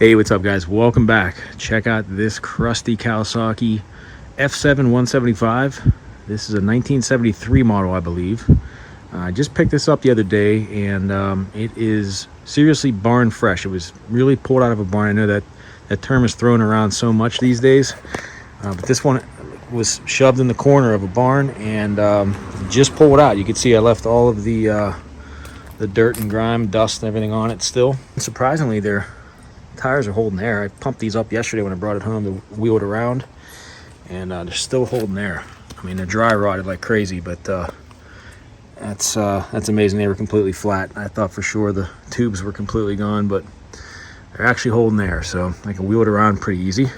Hey, what's up guys? Welcome back. Check out this Crusty Kawasaki F7 175. This is a 1973 model, I believe. I just picked this up the other day, and it is seriously barn fresh. It was really pulled out of a barn. I know that term is thrown around so much these days, but this one was shoved in the corner of a barn and just pulled out. You can see I left all of the dirt and grime, dust, and everything on it still. And surprisingly, their tires are holding air. I pumped these up yesterday when I brought it home to wheel it around, and they're still holding air. I mean, they're dry rotted like crazy, but that's amazing. They were completely flat. I thought for sure the tubes were completely gone, but they're actually holding air, so I can wheel it around pretty easy. You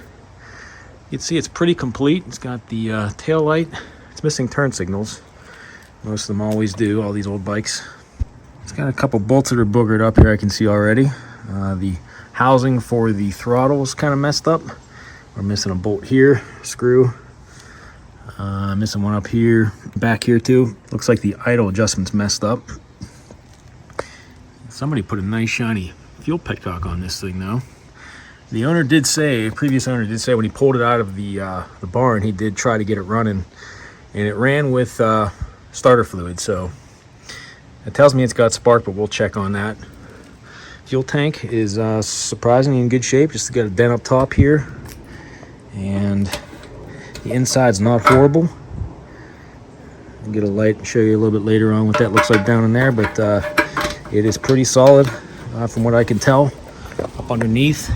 can see it's pretty complete. It's got the tail light. It's missing turn signals. Most of them always do, all these old bikes. It's got a couple bolts that are boogered up here, I can see already. The housing for the throttle is kind of messed up. We're missing a bolt here, screw. Missing one up here, back here too. Looks like the idle adjustment's messed up. Somebody put a nice shiny fuel petcock on this thing though. The owner did say, previous owner did say when he pulled it out of the barn, he did try to get it running, and it ran with starter fluid, so it tells me it's got spark, but we'll check on that. Fuel tank is surprisingly in good shape. Just got a dent up top here, and the inside's not horrible. I'll get a light and show you a little bit later on what that looks like down in there, but it is pretty solid from what I can tell. Up underneath,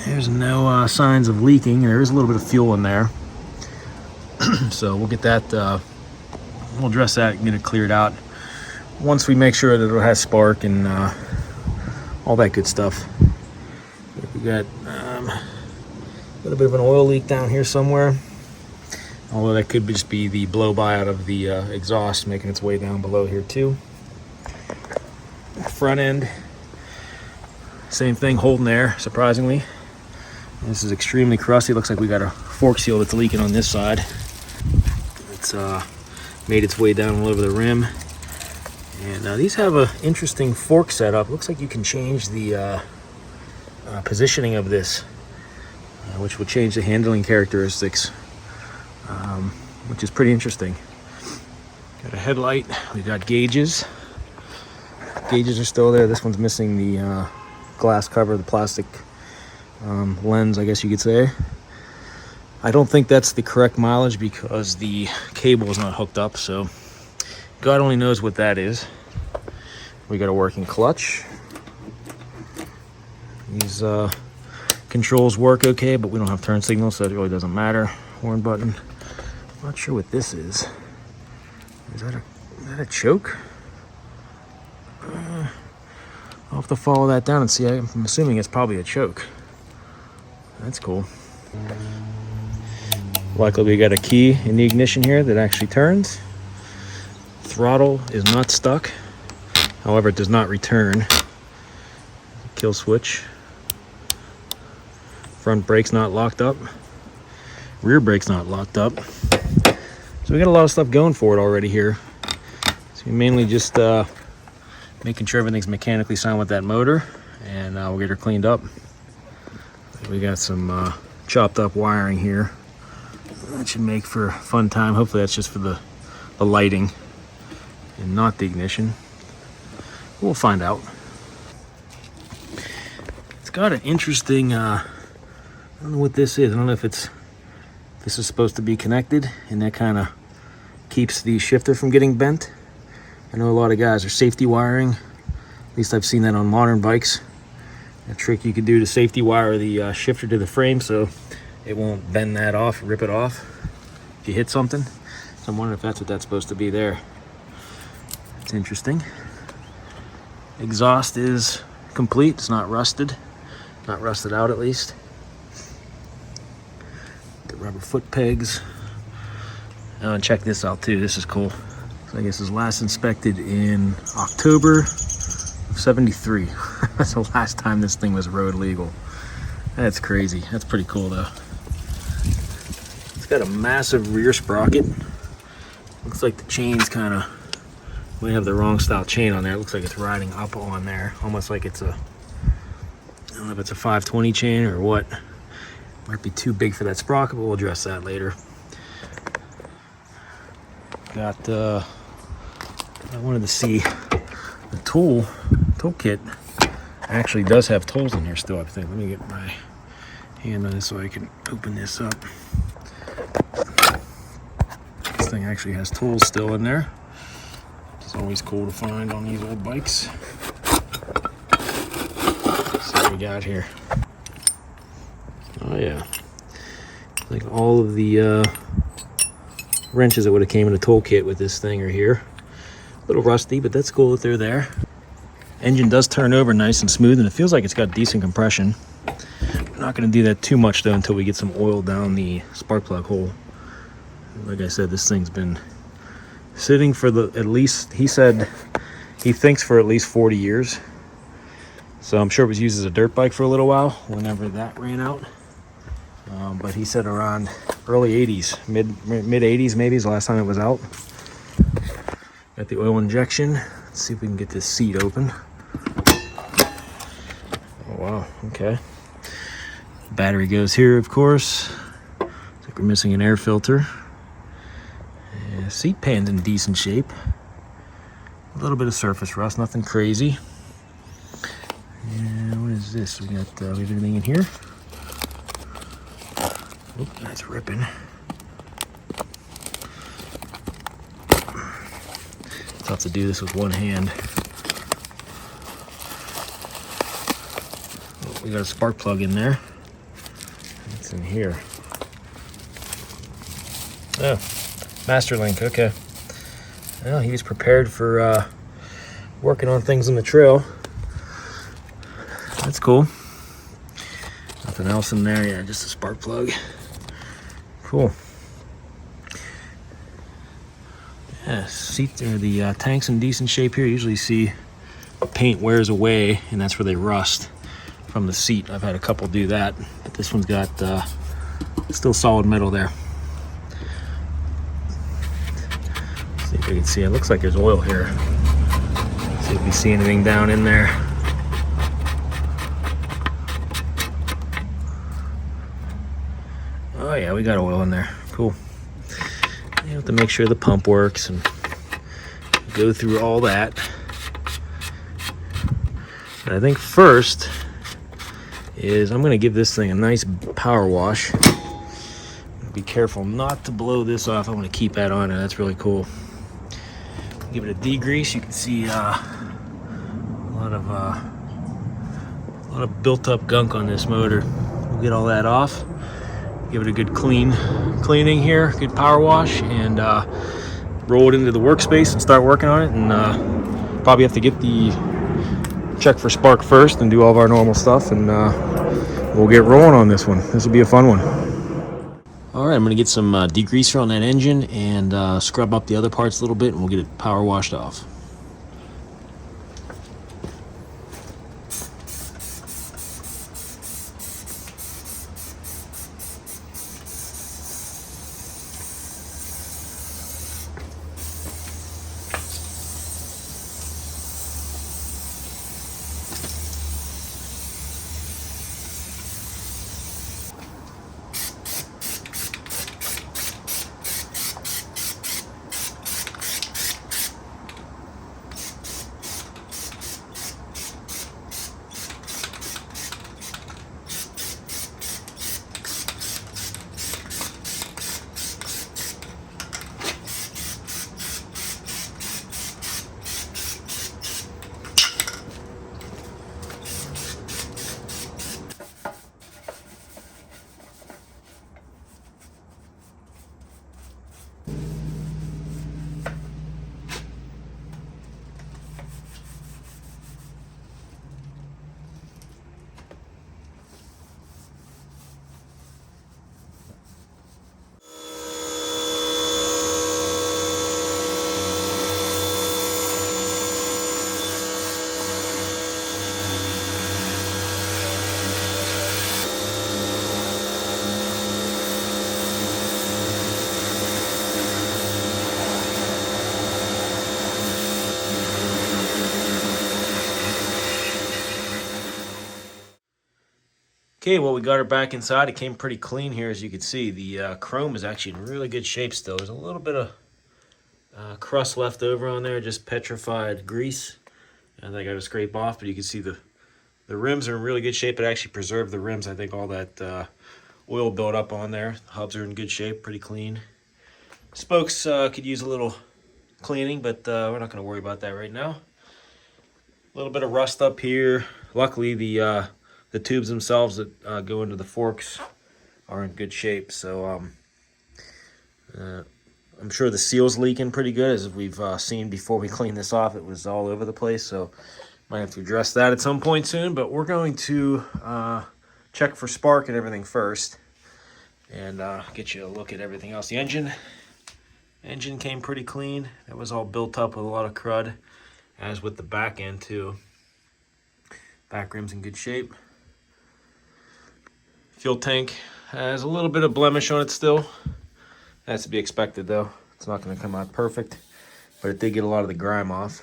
there's no signs of leaking. There is a little bit of fuel in there, so we'll get that. We'll address that and get it cleared out once we make sure that it has spark and all that good stuff. We got a little bit of an oil leak down here somewhere, although that could just be the blow by out of the exhaust making its way down below here too. Front end, same thing, holding air surprisingly. This is extremely crusty. Looks like we got a fork seal that's leaking on this side. It's made its way down all over the rim. And these have an interesting fork setup. Looks like you can change the positioning of this, which will change the handling characteristics, which is pretty interesting. Got a headlight. We got gauges. Gauges are still there. This one's missing the glass cover, the plastic lens, I guess you could say. I don't think that's the correct mileage because the cable is not hooked up, so God only knows what that is. We got a working clutch. These controls work okay, but we don't have turn signals, so it really doesn't matter. Horn button. I'm not sure what this is. Is that a choke? I'll have to follow that down and see. I'm assuming it's probably a choke. That's cool. Luckily, we got a key in the ignition here that actually turns. Throttle is not stuck, however it does not return. Kill switch. Front brake's not locked up. Rear brake's not locked up. So we got a lot of stuff going for it already here. So we mainly just making sure everything's mechanically sound with that motor, and we'll get her cleaned up. We got some chopped up wiring here. That should make for a fun time. Hopefully that's just for the lighting and not the ignition. We'll find out. It's got an interesting, I don't know what this is. I don't know if this is supposed to be connected, and that kind of keeps the shifter from getting bent. I know a lot of guys are safety wiring. At least I've seen that on modern bikes. A trick you could do to safety wire the shifter to the frame so it won't bend that off, rip it off if you hit something. So I'm wondering if that's what that's supposed to be there. It's interesting. Exhaust is complete. It's not rusted. Not rusted out at least. The rubber foot pegs. Oh, and check this out too. This is cool. So I guess it was last inspected in October of '73. That's the last time this thing was road legal. That's crazy. That's pretty cool though. It's got a massive rear sprocket. Looks like the chain's kind of, we have the wrong style chain on there. It looks like it's riding up on there, almost like it's a, I don't know if it's a 520 chain or what. Might be too big for that sprocket, but we'll address that later. Got, I wanted to see the toolkit actually does have tools in here still, I think. Let me get my hand on this so I can open this up. This thing actually has tools still in there. It's always cool to find on these old bikes. Let's see what we got here. Oh yeah, like all of the wrenches that would have came in a toolkit with this thing are here. A little rusty, but that's cool that they're there. Engine does turn over nice and smooth, and it feels like it's got decent compression. We're not going to do that too much though until we get some oil down the spark plug hole. Like I said, this thing's been sitting for at least, he said he thinks for at least 40 years. So I'm sure it was used as a dirt bike for a little while whenever that ran out. But he said around early 80s, mid 80s maybe is the last time it was out. Got the oil injection. Let's see if we can get this seat open. Oh wow, okay. Battery goes here, of course. Looks like we're missing an air filter. Yeah, seat pan's in decent shape. A little bit of surface rust, nothing crazy. And what is this? We have everything in here. Oop, that's ripping. Tough to do this with one hand. Oh, we got a spark plug in there. What's in here? Oh, master link. Okay. Well, he was prepared for working on things on the trail. That's cool. Nothing else in there. Yeah, just a spark plug. Cool. Yeah, seat or the tank's in decent shape here. Usually see paint wears away, and that's where they rust from the seat. I've had a couple do that, but this one's got still solid metal there. Let's see if we can see. It looks like there's oil here. Let's see if we see anything down in there. Oh yeah, we got oil in there. Cool. You have to make sure the pump works and go through all that. But I think first is I'm going to give this thing a nice power wash. Be careful not to blow this off. I want to keep that on there. That's really cool. Give it a degrease. You can see a lot of built-up gunk on this motor. We'll get all that off. Give it a good cleaning here, good power wash, and roll it into the workspace and start working on it. And probably have to get the check for spark first and do all of our normal stuff, and we'll get rolling on this one. This will be a fun one. All right, I'm gonna get some degreaser on that engine and scrub up the other parts a little bit, and we'll get it power washed off. Okay, well, we got her back inside. It came pretty clean here, as you can see. The chrome is actually in really good shape still. There's a little bit of crust left over on there, just petrified grease. And I got to scrape off, but you can see the rims are in really good shape. It actually preserved the rims. I think all that oil built up on there. The hubs are in good shape, pretty clean. Spokes could use a little cleaning, but we're not going to worry about that right now. A little bit of rust up here. Luckily, the tubes themselves that go into the forks are in good shape. So I'm sure the seal's leaking pretty good, as we've seen before we cleaned this off. It was all over the place, so might have to address that at some point soon. But we're going to check for spark and everything first, and get you a look at everything else. The engine came pretty clean. It was all built up with a lot of crud, as with the back end too. Back rim's in good shape. Fuel tank has a little bit of blemish on it still. That's to be expected though. It's not going to come out perfect, but it did get a lot of the grime off.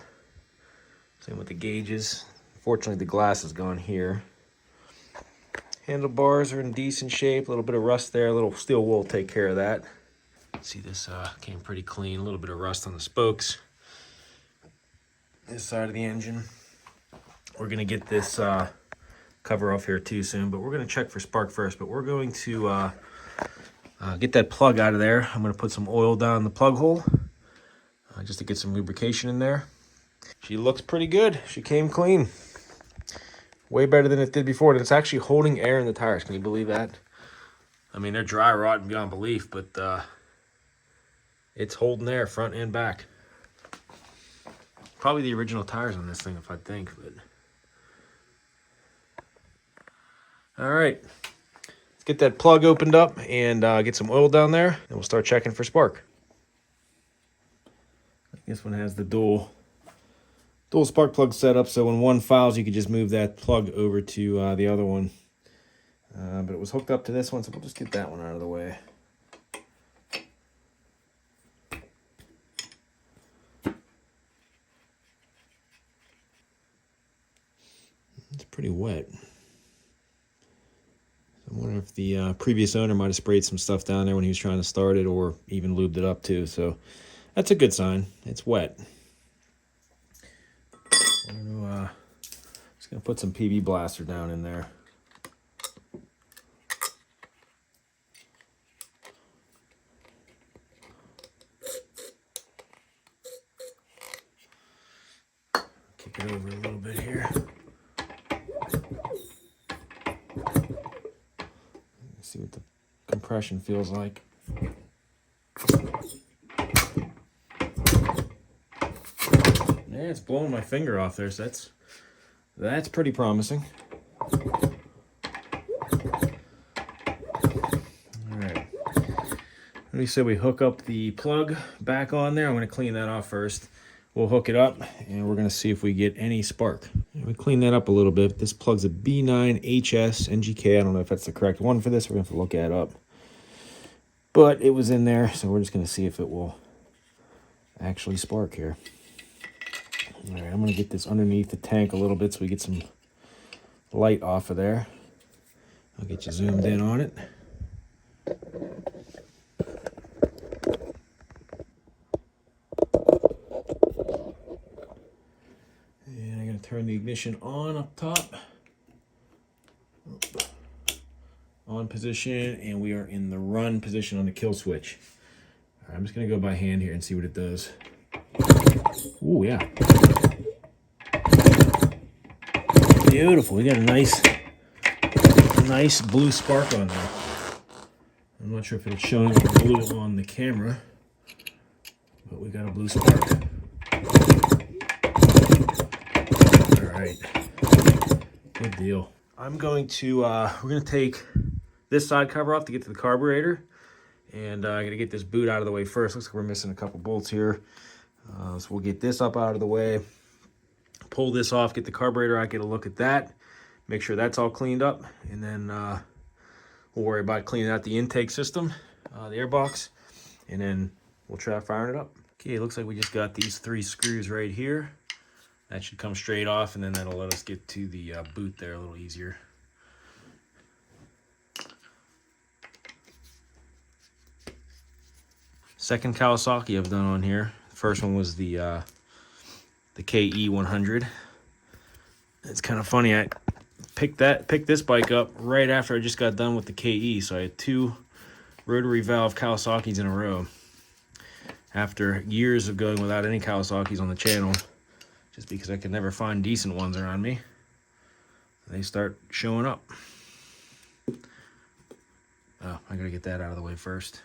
Same with the gauges. Fortunately, the glass is gone here. Handlebars are in decent shape. A little bit of rust there. A little steel wool will take care of that. See, this came pretty clean. A little bit of rust on the spokes. This side of the engine. We're going to get this cover off here too soon, but we're going to check for spark first. But we're going to get that plug out of there. I'm going to put some oil down the plug hole just to get some lubrication in there. She looks pretty good. She came clean. Way better than it did before. And it's actually holding air in the tires. Can you believe that? I mean, they're dry rotten beyond belief, but it's holding air front and back. Probably the original tires on this thing, if I think. But all right, let's get that plug opened up and get some oil down there, and we'll start checking for spark. This one has the dual spark plug setup, so when one fouls, you can just move that plug over to the other one. But it was hooked up to this one, so we'll just get that one out of the way. It's pretty wet. I wonder if the previous owner might have sprayed some stuff down there when he was trying to start it, or even lubed it up too. So that's a good sign. It's wet. I'm just gonna put some PB blaster down in there. Kick it over a little bit here. See what the compression feels like. Yeah, it's blowing my finger off there, so that's pretty promising. All right. Let me say we hook up the plug back on there. I'm going to clean that off first. We'll hook it up, and we're going to see if we get any spark. We clean that up a little bit. This plug's a B9HS NGK. I don't know if that's the correct one for this. We're going to have to look that up. But it was in there, so we're just going to see if it will actually spark here. All right, I'm going to get this underneath the tank a little bit so we get some light off of there. I'll get you zoomed in on it. And I'm going to turn the ignition on up top. On position, and we are in the run position on the kill switch. All right, I'm just going to go by hand here and see what it does. Ooh, yeah. Beautiful. We got a nice blue spark on there. I'm not sure if it'll show blue on the camera, but we got a blue spark. All right. Good deal. I'm going to, we're going to take this side cover off to get to the carburetor. And I'm going to get this boot out of the way first. Looks like we're missing a couple bolts here. So we'll get this up out of the way. Pull this off, get the carburetor out, get a look at that. Make sure that's all cleaned up. And then we'll worry about cleaning out the intake system, the air box. And then we'll try firing it up. Okay, it looks like we just got these 3 screws right here. That should come straight off, and then that'll let us get to the boot there a little easier. Second Kawasaki I've done on here. The first one was the KE 100. It's kind of funny. I picked this bike up right after I just got done with the KE, so I had two rotary valve Kawasaki's in a row. After years of going without any Kawasaki's on the channel, just because I could never find decent ones around me, they start showing up. Oh, I gotta get that out of the way first.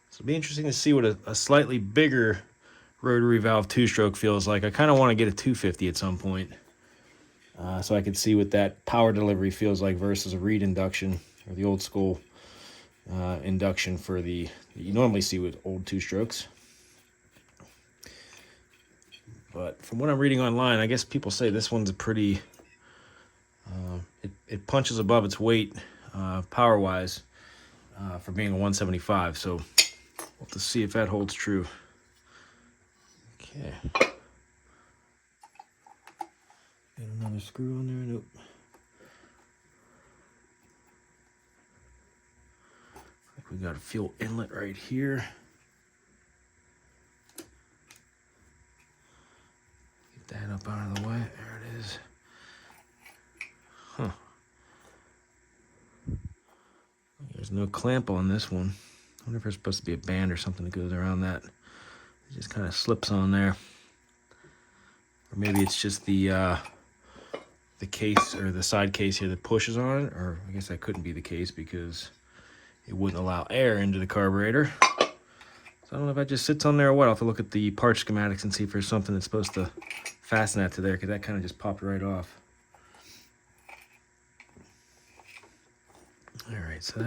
So it'll be interesting to see what a slightly bigger rotary valve two-stroke feels like. I kind of want to get a 250 at some point, so I could see what that power delivery feels like versus a reed induction, or the old school induction for the you normally see with old two-strokes. But from what I'm reading online, I guess people say this one's a pretty it punches above its weight power-wise for being a 175. So we'll have to see if that holds true. Okay. Got another screw on there? Nope. Like we got a fuel inlet right here. Get that up out of the way. There it is. Huh. There's no clamp on this one. I wonder if there's supposed to be a band or something that goes around that. It just kind of slips on there. Or maybe it's just the case or the side case here that pushes on it. Or I guess that couldn't be the case because it wouldn't allow air into the carburetor. So I don't know if that just sits on there or what. I'll have to look at the part schematics and see if there's something that's supposed to fasten that to there, because that kind of just popped right off. All right, so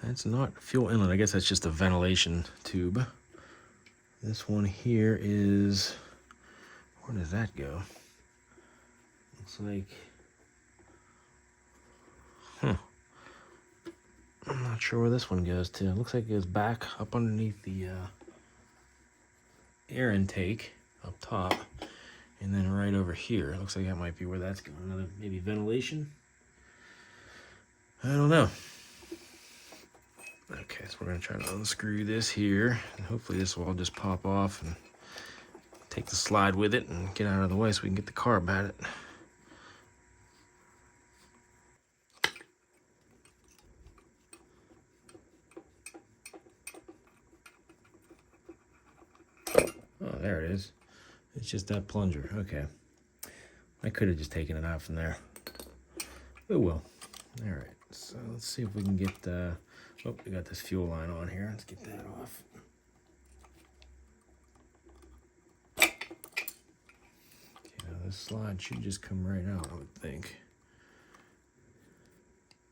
that's not fuel inlet. I guess that's just a ventilation tube. This one here is, where does that go? Looks like, I'm not sure where this one goes to. It looks like it goes back up underneath the air intake up top, and then right over here. It looks like that might be where that's going. Another maybe ventilation. I don't know. Okay, so we're gonna try to unscrew this here, and hopefully this will all just pop off and take the slide with it and get out of the way so we can get the carb at it. Oh, there it is. It's just that plunger. Okay. I could have just taken it out from there. Oh well. All right. So let's see if we can get oh, we got this fuel line on here. Let's get that off. Okay, now this slide should just come right out, I would think.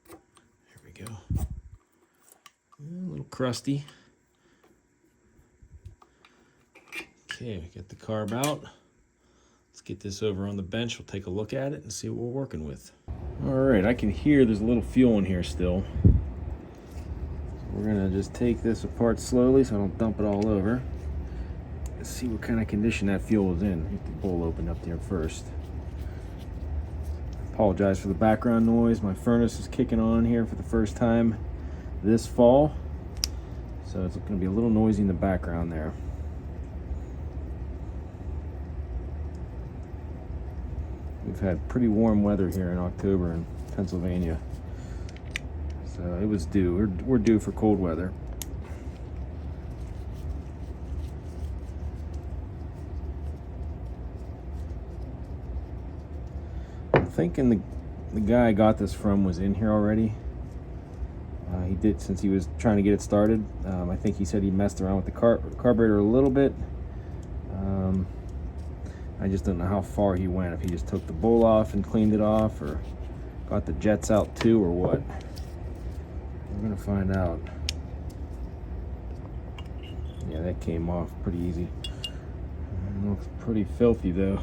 There we go. A little crusty. Okay, get the carb out. Let's get this over on the bench. We'll take a look at it and see what we're working with. All right, I can hear there's a little fuel in here still. We're gonna just take this apart slowly so I don't dump it all over. Let's see what kind of condition that fuel was in. Get the bowl opened up there first. Apologize for the background noise. My furnace is kicking on here for the first time this fall, so it's gonna be a little noisy in the background there. We've had pretty warm weather here in October in Pennsylvania. So it was due. We're due for cold weather. I'm thinking the guy I got this from was in here already. He did, since he was trying to get it started. I think he said he messed around with the carburetor a little bit. I just don't know how far he went, if he just took the bowl off and cleaned it off, or got the jets out too, or what. We're gonna find out. Yeah, that came off pretty easy. It looks pretty filthy though.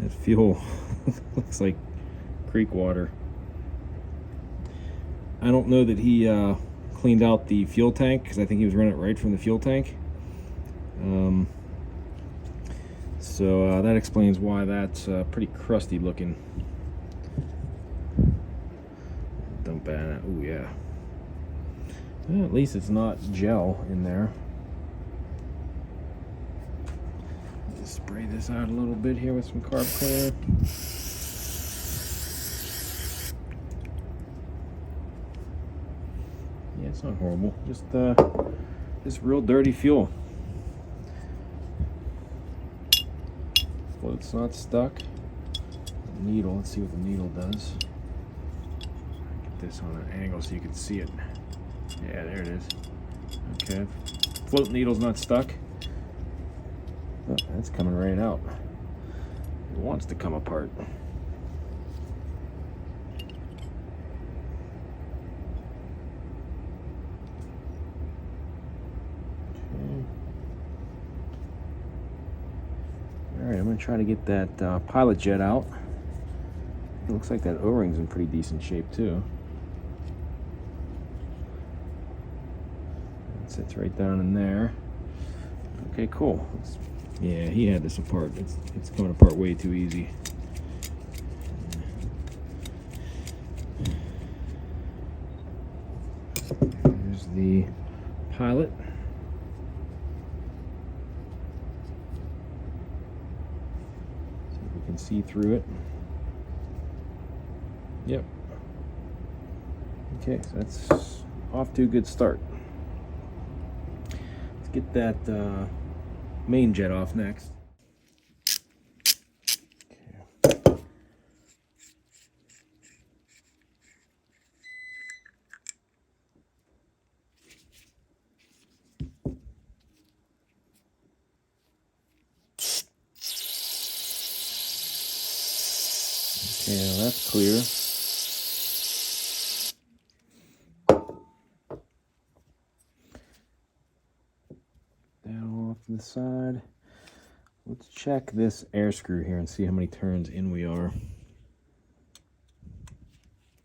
That fuel looks like creek water. I don't know that he cleaned out the fuel tank, because I think he was running it right from the fuel tank. So that explains why that's pretty crusty looking. Dump that. Oh yeah. Well, at least it's not gel in there. Just spray this out a little bit here with some carb cleaner. Yeah, it's not horrible. Just real dirty fuel. Float's not stuck. Needle. Let's see what the needle does. Get this on an angle so you can see it. Yeah, there it is. Okay. Float needle's not stuck. Oh, that's coming right out. It wants to come apart. Okay. Alright, I'm going to try to get that pilot jet out. It looks like that O-ring's in pretty decent shape too. It sits right down in there. Okay, cool. Yeah, he had this apart. It's coming apart way too easy. Here's the pilot. See if we can see through it. Yep. Okay, so that's off to a good start. Let's get that main jet off next. Okay, well, that's clear. Down off to the side. Let's check this air screw here and see how many turns in we are.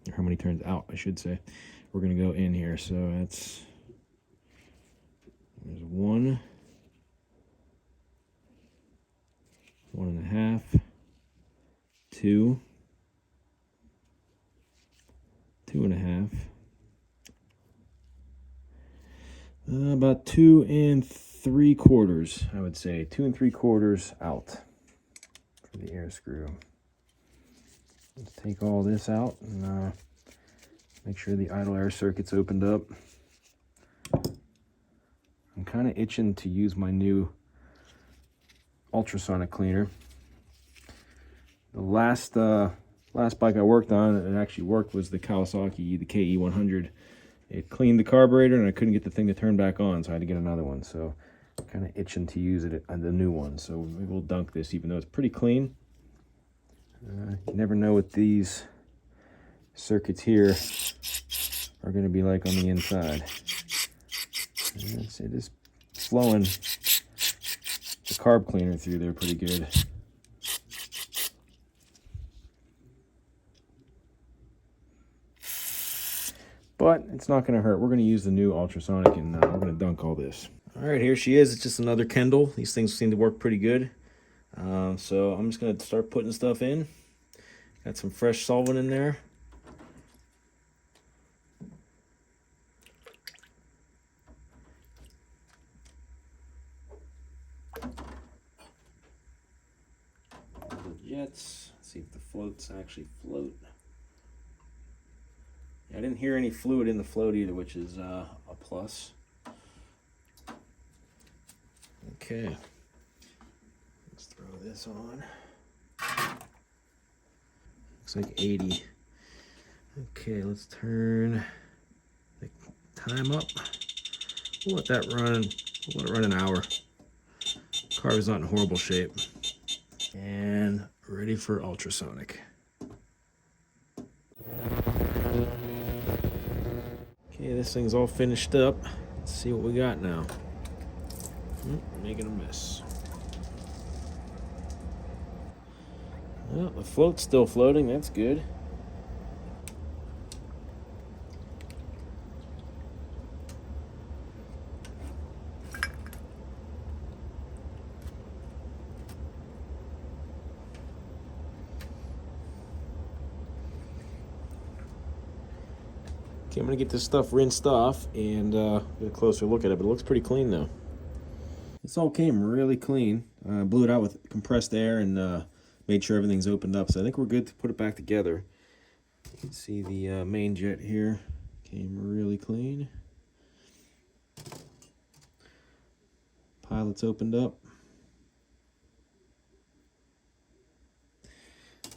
Or how many turns out, I should say. We're going to go in here, so there's 1, 1.5, 2, 2.5, about 2 3/4, I would say. 2 3/4 out for the air screw. Let's take all this out and make sure the idle air circuit's opened up. I'm kind of itching to use my new ultrasonic cleaner. The last bike I worked on, it actually worked, was the Kawasaki, the KE100. It cleaned the carburetor and I couldn't get the thing to turn back on, so I had to get another one. So I'm kind of itching to use it, the new one. So maybe we'll dunk this, even though it's pretty clean. You never know what these circuits here are going to be like on the inside. It is flowing the carb cleaner through there pretty good. But it's not going to hurt. We're going to use the new ultrasonic and we're going to dunk all this. All right, here she is. It's just another Kendall. These things seem to work pretty good. So I'm just going to start putting stuff in. Got some fresh solvent in there. The jets. Let's see if the floats actually float. I didn't hear any fluid in the float either, which is a plus. Okay, let's throw this on. Looks like 80. Okay, let's turn the time up. We'll let that run. We'll let it run an hour. Car is not in horrible shape. And ready for ultrasonic. Okay, this thing's all finished up. Let's see what we got now. Making a mess. Well, the float's still floating. That's good. Okay, I'm gonna get this stuff rinsed off and get a closer look at it, but it looks pretty clean though. This all came really clean. Blew it out with compressed air and made sure everything's opened up. So I think we're good to put it back together. You can see the main jet here came really clean. Pilot's opened up.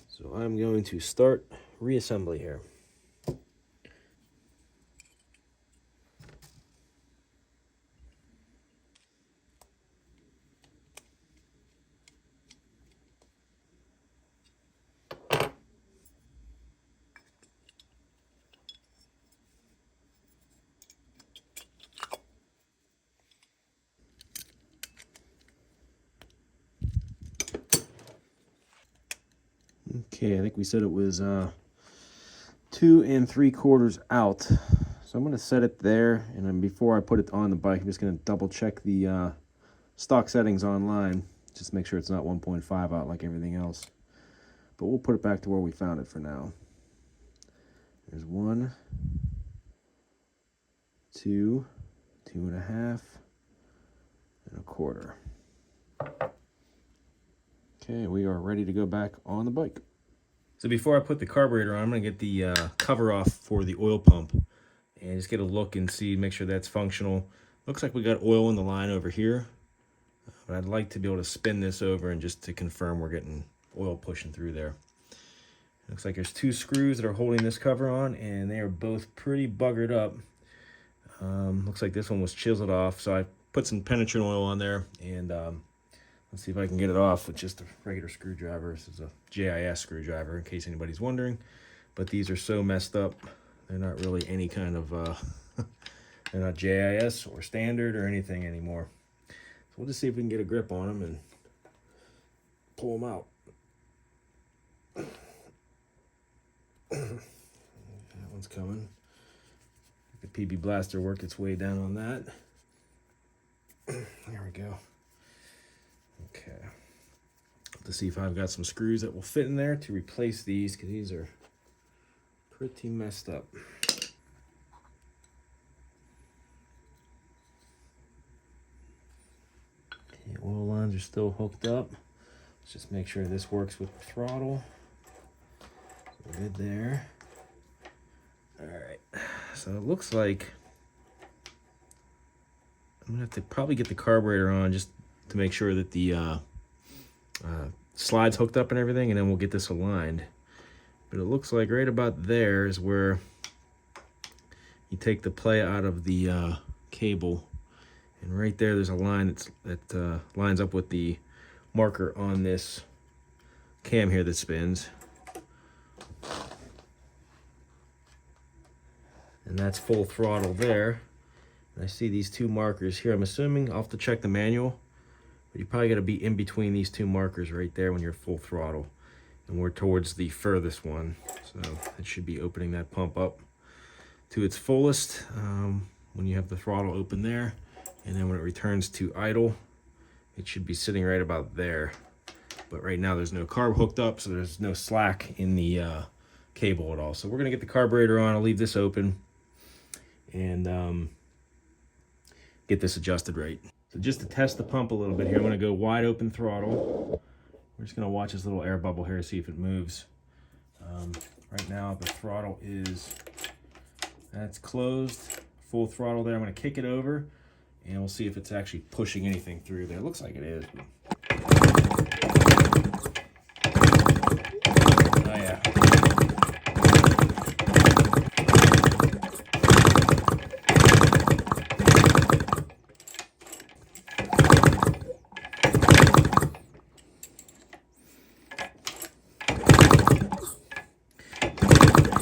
So I'm going to start reassembly here. Okay, I think we said it was 2 3/4 out. So I'm going to set it there, and then before I put it on the bike, I'm just going to double check the stock settings online, just make sure it's not 1.5 out like everything else. But we'll put it back to where we found it for now. There's 1, 2, 2.5, and 1/4. Okay, we are ready to go back on the bike. So before I put the carburetor on, I'm going to get the cover off for the oil pump and just get a look and see, make sure that's functional. Looks like we got oil in the line over here, but I'd like to be able to spin this over and just to confirm we're getting oil pushing through there. Looks like there's 2 screws that are holding this cover on, and they are both pretty buggered up. Looks like this one was chiseled off, so I put some penetrant oil on there, and let's see if I can get it off with just a regular screwdriver. This is a JIS screwdriver, in case anybody's wondering. But these are so messed up, they're not really any kind of, they're not JIS or standard or anything anymore. So we'll just see if we can get a grip on them and pull them out. That one's coming. The PB blaster work its way down on that. There we go. Okay. To see if I've got some screws that will fit in there to replace these, because these are pretty messed up. Okay, oil lines are still hooked up. Let's just make sure this works with the throttle. So good there. Alright, so it looks like I'm gonna have to probably get the carburetor on just to make sure that the slide's hooked up and everything, and then we'll get this aligned. But it looks like right about there is where you take the play out of the cable, and right there's a line that lines up with the marker on this cam here that spins. And that's full throttle there. And I see these 2 markers here. I'm assuming I'll have to check the manual, but you probably got to be in between these 2 markers right there when you're full throttle. And we're towards the furthest one. So it should be opening that pump up to its fullest when you have the throttle open there. And then when it returns to idle, it should be sitting right about there. But right now there's no carb hooked up, so there's no slack in the cable at all. So we're going to get the carburetor on. I'll leave this open and get this adjusted right. So just to test the pump a little bit here, I'm going to go wide open throttle. We're just going to watch this little air bubble here to see if it moves. Right now the throttle that's closed, full throttle there. I'm going to kick it over and we'll see if it's actually pushing anything through there. It looks like it is. Oh yeah.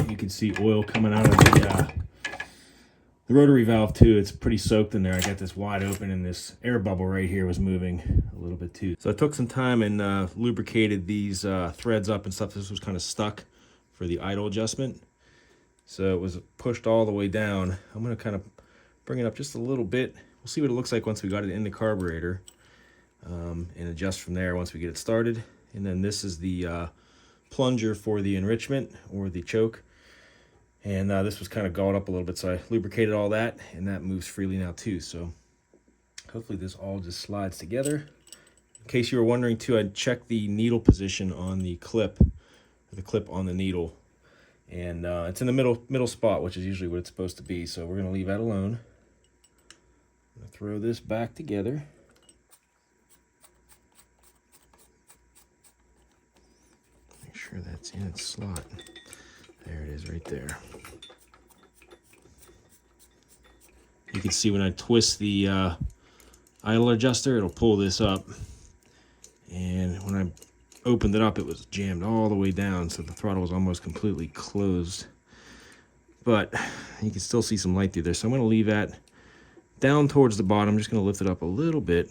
You can see oil coming out of the rotary valve too. It's pretty soaked in there. I got this wide open and this air bubble right here was moving a little bit too. So I took some time and lubricated these threads up and stuff. This was kind of stuck for the idle adjustment. So it was pushed all the way down. I'm going to kind of bring it up just a little bit. We'll see what it looks like once we got it in the carburetor and adjust from there once we get it started. And then this is the plunger for the enrichment or the choke. And this was kind of galled up a little bit, so I lubricated all that, and that moves freely now too. So hopefully this all just slides together. In case you were wondering too, I checked the needle position on the clip on the needle, and it's in the middle spot, which is usually what it's supposed to be. So we're gonna leave that alone. I'm gonna throw this back together. Make sure that's in its slot. There it is right there. You can see when I twist the idle adjuster, it'll pull this up. And when I opened it up, it was jammed all the way down, so the throttle was almost completely closed. But you can still see some light through there. So I'm going to leave that down towards the bottom. I'm just going to lift it up a little bit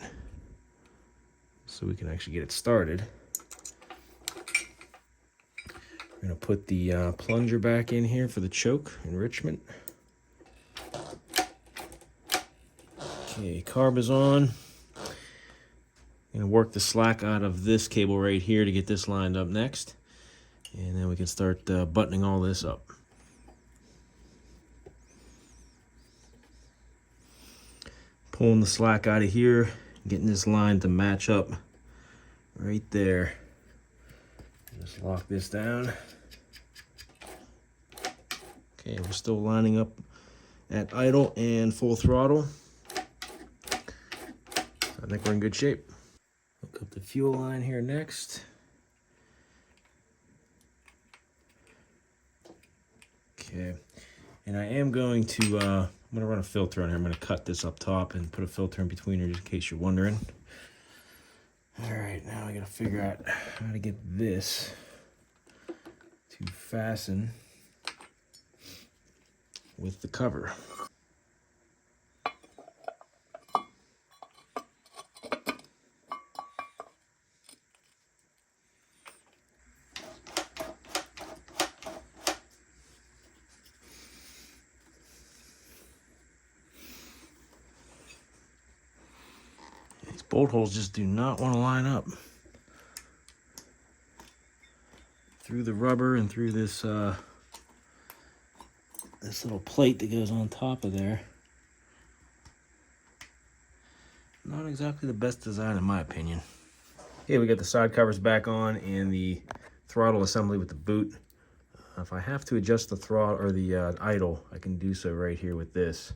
so we can actually get it started. We're going to put the plunger back in here for the choke enrichment. Okay, carb is on. I'm going to work the slack out of this cable right here to get this lined up next. And then we can start buttoning all this up. Pulling the slack out of here, getting this line to match up right there. Just lock this down. Okay, we're still lining up at idle and full throttle. I think we're in good shape. Hook up the fuel line here next. Okay, and I am going to, I'm going to run a filter on here. I'm going to cut this up top and put a filter in between here just in case you're wondering. All right, now I got to figure out how to get this to fasten with the cover. These bolt holes just do not want to line up. Through the rubber and through this this little plate that goes on top of there. Not exactly the best design in my opinion. Okay, we got the side covers back on and the throttle assembly with the boot. If I have to adjust the throttle or the idle, I can do so right here with this.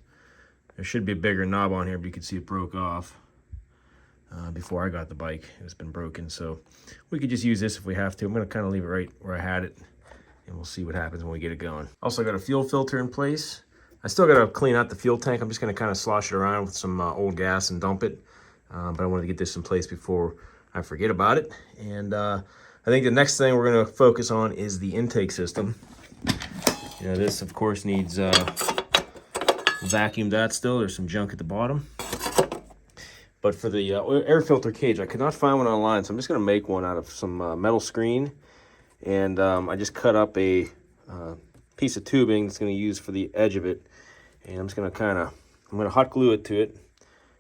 There should be a bigger knob on here, but you can see it broke off before I got the bike. It's been broken, so we could just use this if we have to. I'm going to kind of leave it right where I had it, and we'll see what happens when we get it going. Also got a fuel filter in place. I still got to clean out the fuel tank. I'm just going to kind of slosh it around with some old gas and dump it, but I wanted to get this in place before I forget about it. And I think the next thing we're going to focus on is the intake system. You know, this of course needs vacuumed out still. There's some junk at the bottom. But for the air filter cage, I could not find one online, so I'm just going to make one out of some metal screen. And I just cut up a piece of tubing that's going to use for the edge of it. And I'm just going to I'm going to hot glue it to it.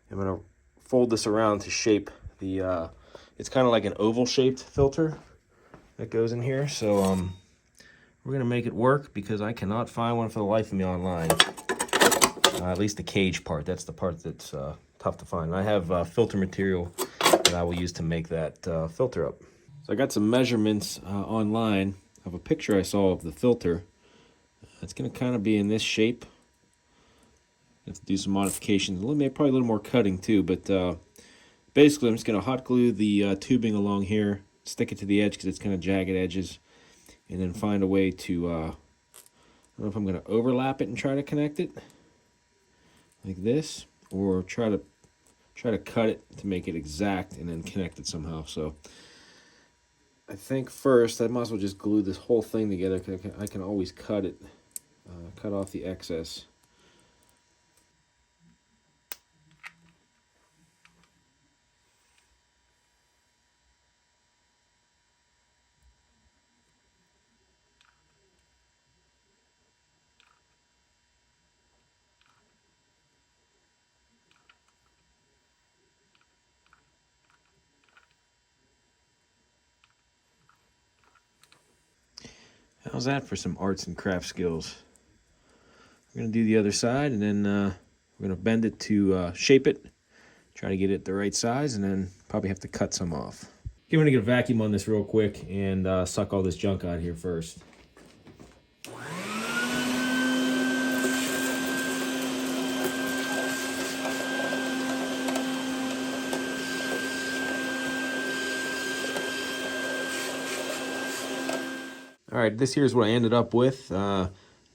I'm going to fold this around to shape the, it's kind of like an oval shaped filter that goes in here. So we're going to make it work because I cannot find one for the life of me online. At least the cage part, that's the part that's tough to find. I have filter material that I will use to make that filter up. So I got some measurements online of a picture I saw of the filter. It's going to kind of be in this shape. I have to do some modifications, probably a little more cutting too, but basically I'm just going to hot glue the tubing along here, stick it to the edge because it's kind of jagged edges, and then find a way to, I don't know if I'm going to overlap it and try to connect it like this, or try to cut it to make it exact and then connect it somehow. So I think first I might as well just glue this whole thing together because I can always cut it, cut off the excess. How's that for some arts and craft skills? We're going to do the other side, and then we're going to bend it to shape it, try to get it the right size, and then probably have to cut some off. Okay, I'm going to get a vacuum on this real quick and suck all this junk out here first. All right, this here's what I ended up with.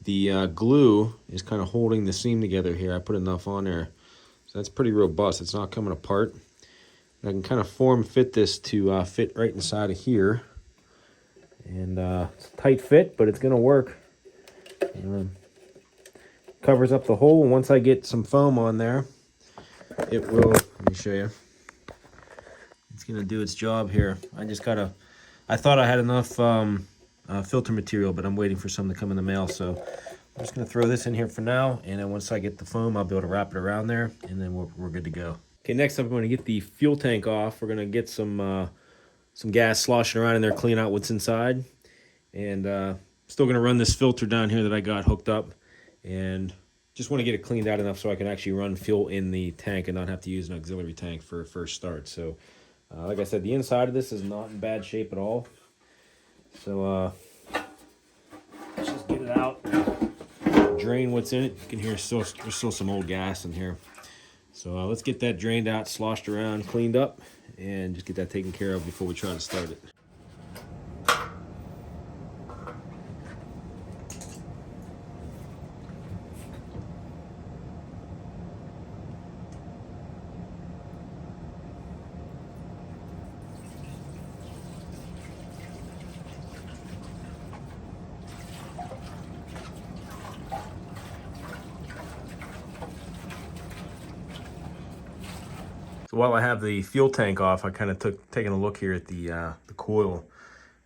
The glue is kind of holding the seam together here. I put enough on there, so that's pretty robust. It's not coming apart. I can kind of form fit this to fit right inside of here. And it's a tight fit, but it's going to work. Covers up the hole, and once I get some foam on there, it will, let me show you. It's going to do its job here. I thought I had enough filter material, but I'm waiting for some to come in the mail, so I'm just going to throw this in here for now, and then once I get the foam, I'll be able to wrap it around there, and then we're good to go. Okay, next up, I'm going to get the fuel tank off. We're going to get some gas sloshing around in there, clean out what's inside, and still going to run this filter down here that I got hooked up, and just want to get it cleaned out enough so I can actually run fuel in the tank and not have to use an auxiliary tank for a first start. So, like I said, the inside of this is not in bad shape at all. So, let's just get it out, drain what's in it. You can hear there's still some old gas in here. So let's get that drained out, sloshed around, cleaned up, and just get that taken care of before we try to start it. So while I have the fuel tank off, I kind of taking a look here at the coil.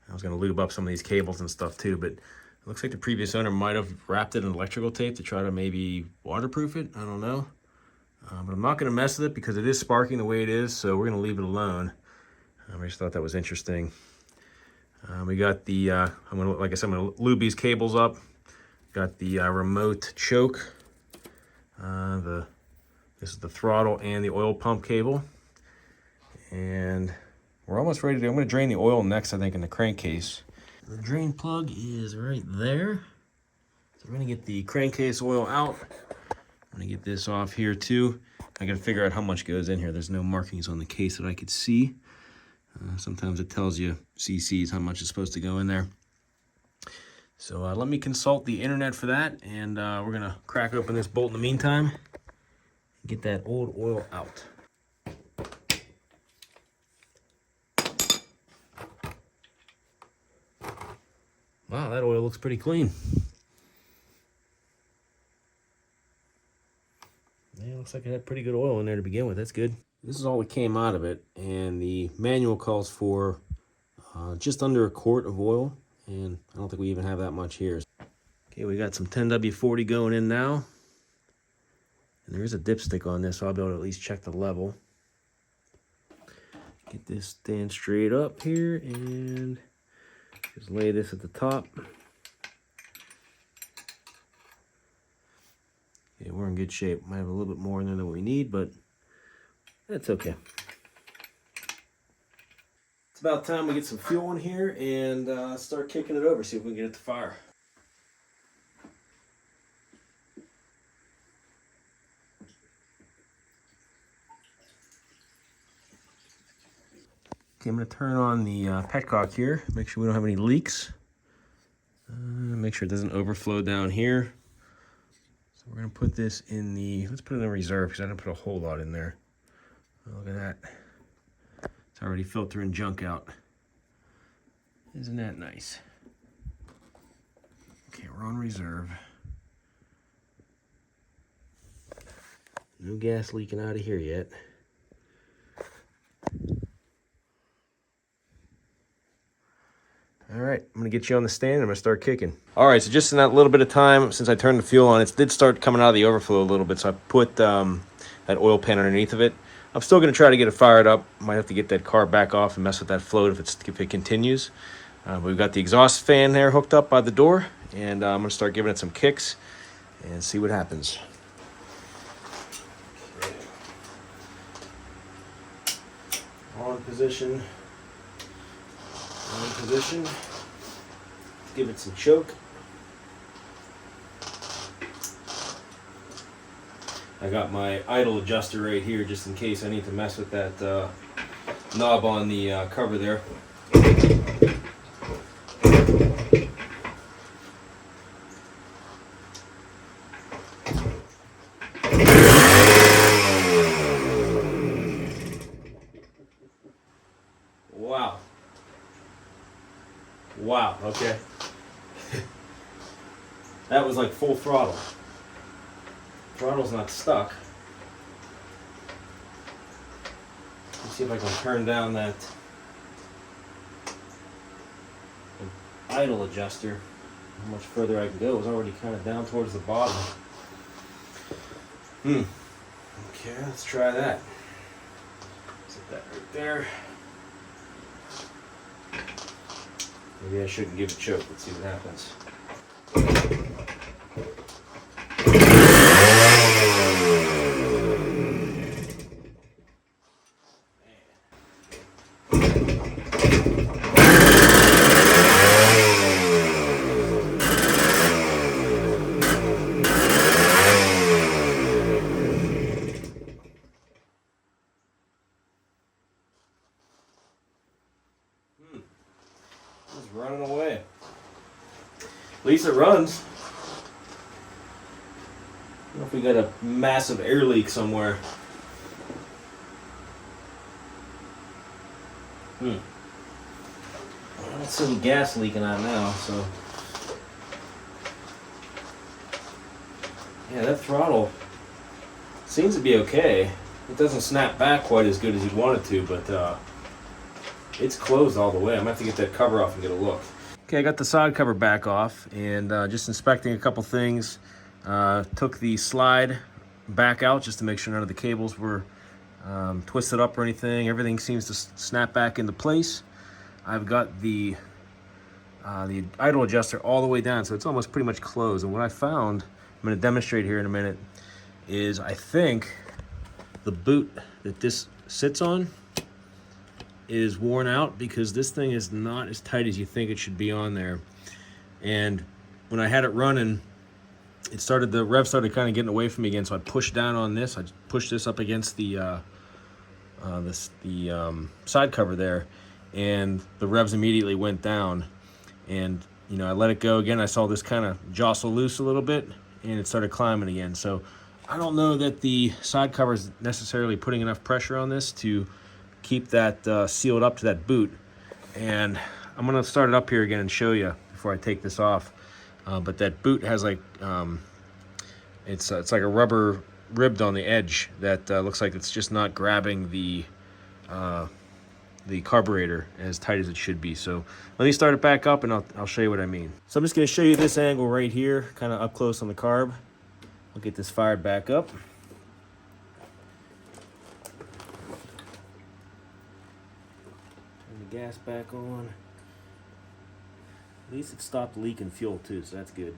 I was going to lube up some of these cables and stuff too, but it looks like the previous owner might have wrapped it in electrical tape to try to maybe waterproof it. I don't know. But I'm not going to mess with it because it is sparking the way it is, so we're going to leave it alone. I just thought that was interesting. We got the, like I said, I'm going to lube these cables up. Got the remote choke. This is the throttle and the oil pump cable. And we're almost ready to, I'm going to drain the oil next, I think, in the crankcase. The drain plug is right there. So we're going to get the crankcase oil out. I'm going to get this off here too. I got to figure out how much goes in here. There's no markings on the case that I could see. Sometimes it tells you cc's how much is supposed to go in there. So let me consult the internet for that, and we're going to crack open this bolt in the meantime. Get that old oil out. Wow, that oil looks pretty clean. Yeah, looks like it had pretty good oil in there to begin with. That's good. This is all that came out of it, and the manual calls for just under a quart of oil, and I don't think we even have that much here. Okay, we got some 10W40 going in now. And there is a dipstick on this, so I'll be able to at least check the level. Get this stand straight up here and just lay this at the top. Okay, we're in good shape. Might have a little bit more in there than we need, but that's okay. It's about time we get some fuel in here and start kicking it over, see if we can get it to fire. Okay, I'm going to turn on the petcock here, make sure we don't have any leaks. Make sure it doesn't overflow down here. So we're going to put this in the, let's put it in reserve because I didn't put a whole lot in there. Oh, look at that. It's already filtering junk out. Isn't that nice? Okay, we're on reserve. No gas leaking out of here yet. All right, I'm gonna get you on the stand and I'm gonna start kicking. All right, so just in that little bit of time since I turned the fuel on, it did start coming out of the overflow a little bit, so I put that oil pan underneath of it. I'm still gonna try to get it fired up. Might have to get that carb back off and mess with that float if it continues. We've got the exhaust fan there hooked up by the door, and I'm gonna start giving it some kicks. and see what happens. Okay. On position. On position. Give it some choke. I got my idle adjuster right here just in case I need to mess with that knob on the cover there. Wow. Wow, okay. That was like full throttle. Throttle's not stuck. Let's see if I can turn down that idle adjuster. How much further I can go. It was already kind of down towards the bottom. Okay, let's try that. Set that right there. Maybe I shouldn't give it a choke. Let's see what happens. It's running away. At least it runs. I don't know if we got a massive air leak somewhere. I don't see any gas leaking out now, so. Yeah, that throttle seems to be okay. It doesn't snap back quite as good as you'd want it to, but it's closed all the way. I'm gonna have to get that cover off and get a look. Okay, I got the side cover back off and just inspecting a couple things. Took the slide back out just to make sure none of the cables were twisted up or anything. Everything seems to snap back into place. I've got the idle adjuster all the way down, so it's almost pretty much closed. And what I found, I'm going to demonstrate here in a minute, is I think the boot that this sits on is worn out because this thing is not as tight as you think it should be on there. And when I had it running, the rev started kind of getting away from me again, so I pushed down on this. I pushed this up against the side cover there, and the revs immediately went down. And I let it go again. I saw this kind of jostle loose a little bit, and it started climbing again. So I don't know that the side cover is necessarily putting enough pressure on this to keep that sealed up to that boot. And I'm gonna start it up here again and show you before I take this off. But that boot has like it's like a rubber ribbed on the edge that looks like it's just not grabbing the carburetor as tight as it should be. So let me start it back up and I'll show you what I mean. So I'm just gonna show you this angle right here, kind of up close on the carb. I'll get this fired back up. Turn the gas back on. At least it stopped leaking fuel too, so that's good.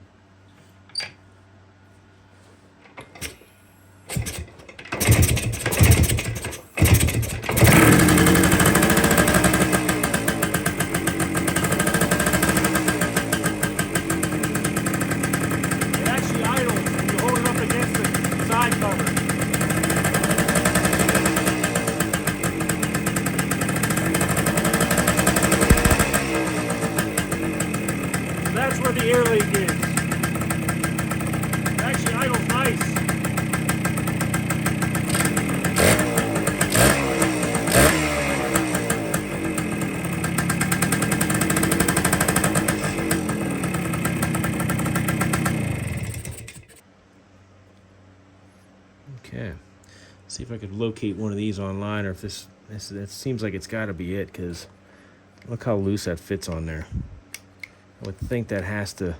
That's where the air leak is. It actually idles nice. Okay, see if I could locate one of these online, or if this seems like it's got to be it, because look how loose that fits on there. I would think that has to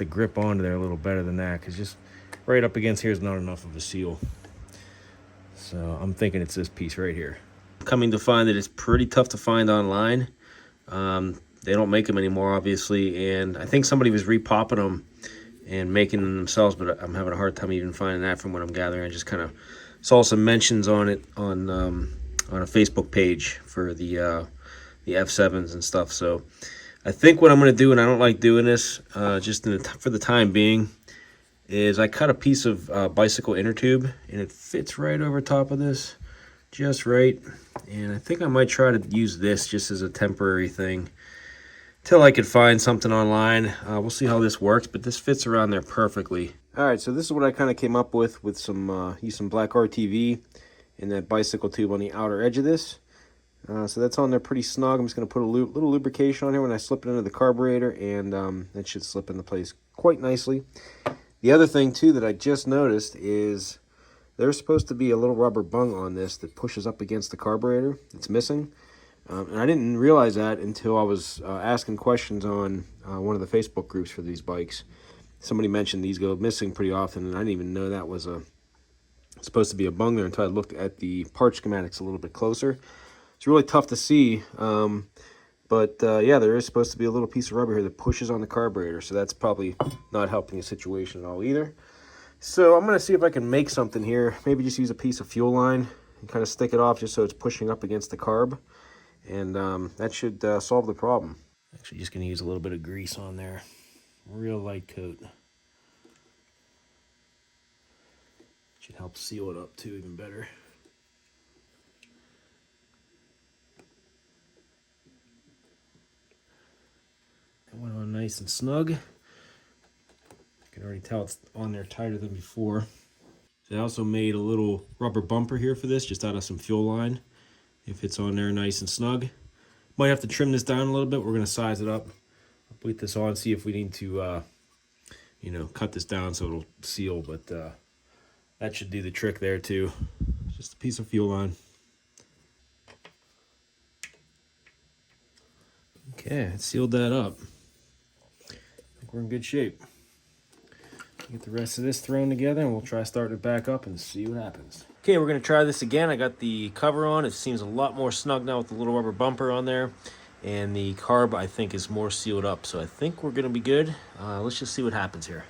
grip onto there a little better than that, because just right up against here is not enough of a seal. So I'm thinking it's this piece right here. Coming to find that it's pretty tough to find online. They don't make them anymore, obviously, and I think somebody was repopping them and making them themselves, but I'm having a hard time even finding that from what I'm gathering. I just kind of saw some mentions on it on a Facebook page for the F7s and stuff. So I think what I'm going to do, and I don't like doing this, just for the time being, is I cut a piece of bicycle inner tube, and it fits right over top of this, just right. And I think I might try to use this just as a temporary thing till I could find something online. We'll see how this works, but this fits around there perfectly. All right, so this is what I kind of came up with some use some black RTV and that bicycle tube on the outer edge of this. So that's on there pretty snug. I'm just going to put a little lubrication on here when I slip it into the carburetor, and that should slip into place quite nicely. The other thing, too, that I just noticed is there's supposed to be a little rubber bung on this that pushes up against the carburetor. It's missing. And I didn't realize that until I was asking questions on one of the Facebook groups for these bikes. Somebody mentioned these go missing pretty often, and I didn't even know that was supposed to be a bung there until I looked at the part schematics a little bit closer. It's really tough to see, but yeah, there is supposed to be a little piece of rubber here that pushes on the carburetor, so that's probably not helping the situation at all either. So I'm going to see if I can make something here. Maybe just use a piece of fuel line and kind of stick it off just so it's pushing up against the carb. And that should solve the problem. Actually, just going to use a little bit of grease on there. Real light coat. Should help seal it up too even better. That went on nice and snug. You can already tell it's on there tighter than before. So I also made a little rubber bumper here for this, just out of some fuel line. If it's on there nice and snug. Might have to trim this down a little bit. We're going to size it up. I'll put this on, see if we need to, you know, cut this down so it'll seal. But that should do the trick there too. Just a piece of fuel line. Okay, I sealed that up. I think we're in good shape. Get the rest of this thrown together, and we'll try starting it back up and see what happens. Okay, we're going to try this again. I got the cover on. It seems a lot more snug now with the little rubber bumper on there. And the carb, I think, is more sealed up. So I think we're going to be good. Let's just see what happens here.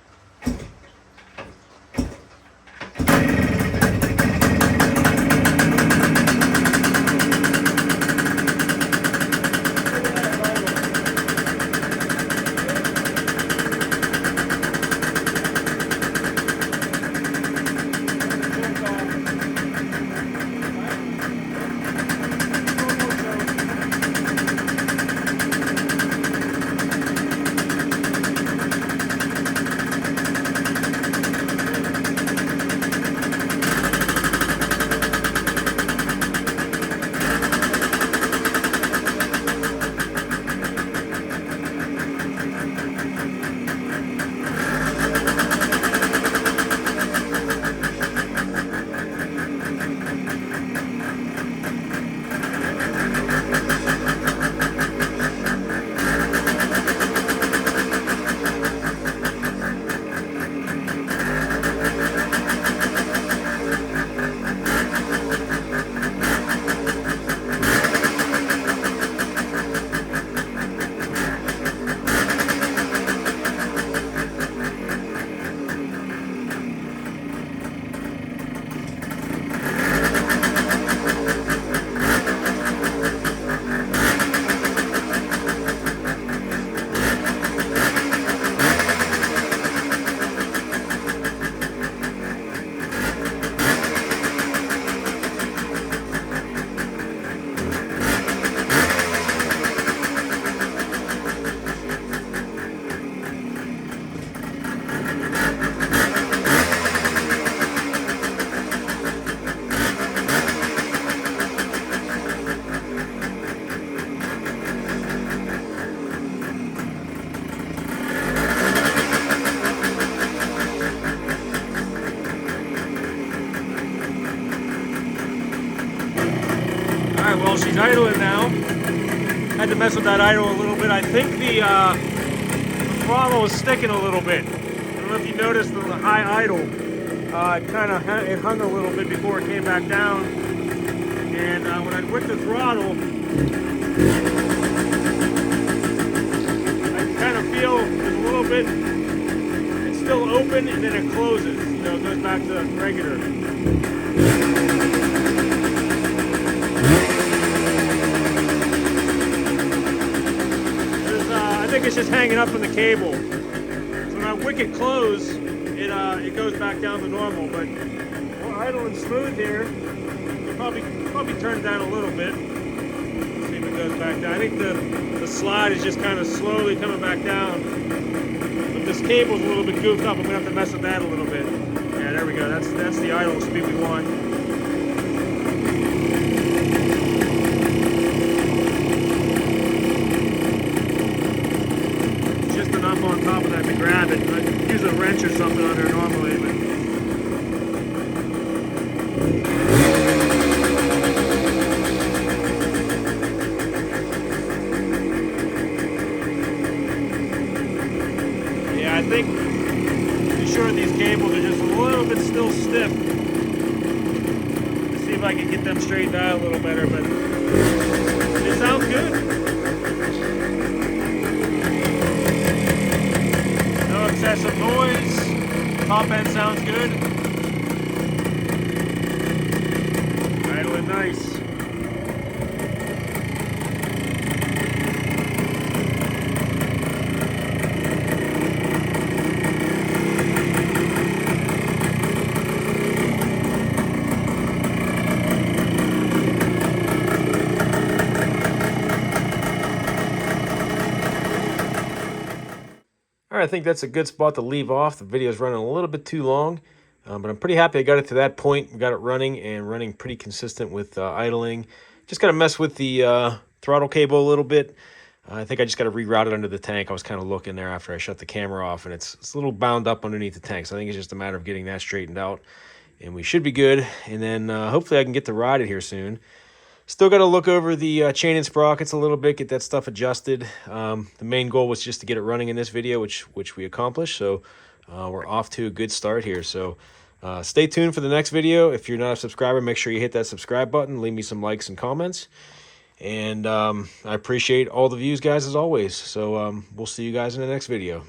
Well, she's idling now. Had to mess with that idle a little bit. I think the throttle is sticking a little bit. I don't know if you noticed the high idle. It hung a little bit before it came back down. And when I whipped the throttle, I can kind of feel there's a little bit, it's still open and then it closes. You know, it goes back to regular. I think it's just hanging up in the cable. So when I wick it close, it goes back down to normal. But we're idle and smooth here. It probably turn down a little bit. Let's see if it goes back down. I think the slide is just kind of slowly coming back down. But this cable's a little bit goofed up. I'm gonna have to mess with that a little bit. Yeah, there we go. That's the idle speed we want. On top of that to grab it. I use a wrench or something on there normally, but yeah, I think be sure these cables are just a little bit still stiff. Let's see if I can get them straightened out a little better, but it sounds good. Excessive noise, top end sounds good. Idling nice. All right, I think that's a good spot to leave off. The video is running a little bit too long, but I'm pretty happy I got it to that point. We got it running and running pretty consistent with idling. Just got to mess with the throttle cable a little bit. I think I just got to reroute it under the tank. I was kind of looking there after I shut the camera off, and it's a little bound up underneath the tank. So I think it's just a matter of getting that straightened out, and we should be good. And then hopefully I can get to ride it here soon. Still got to look over the chain and sprockets a little bit, get that stuff adjusted. The main goal was just to get it running in this video, which we accomplished. So we're off to a good start here. So stay tuned for the next video. If you're not a subscriber, make sure you hit that subscribe button. Leave me some likes and comments. And I appreciate all the views, guys, as always. So we'll see you guys in the next video.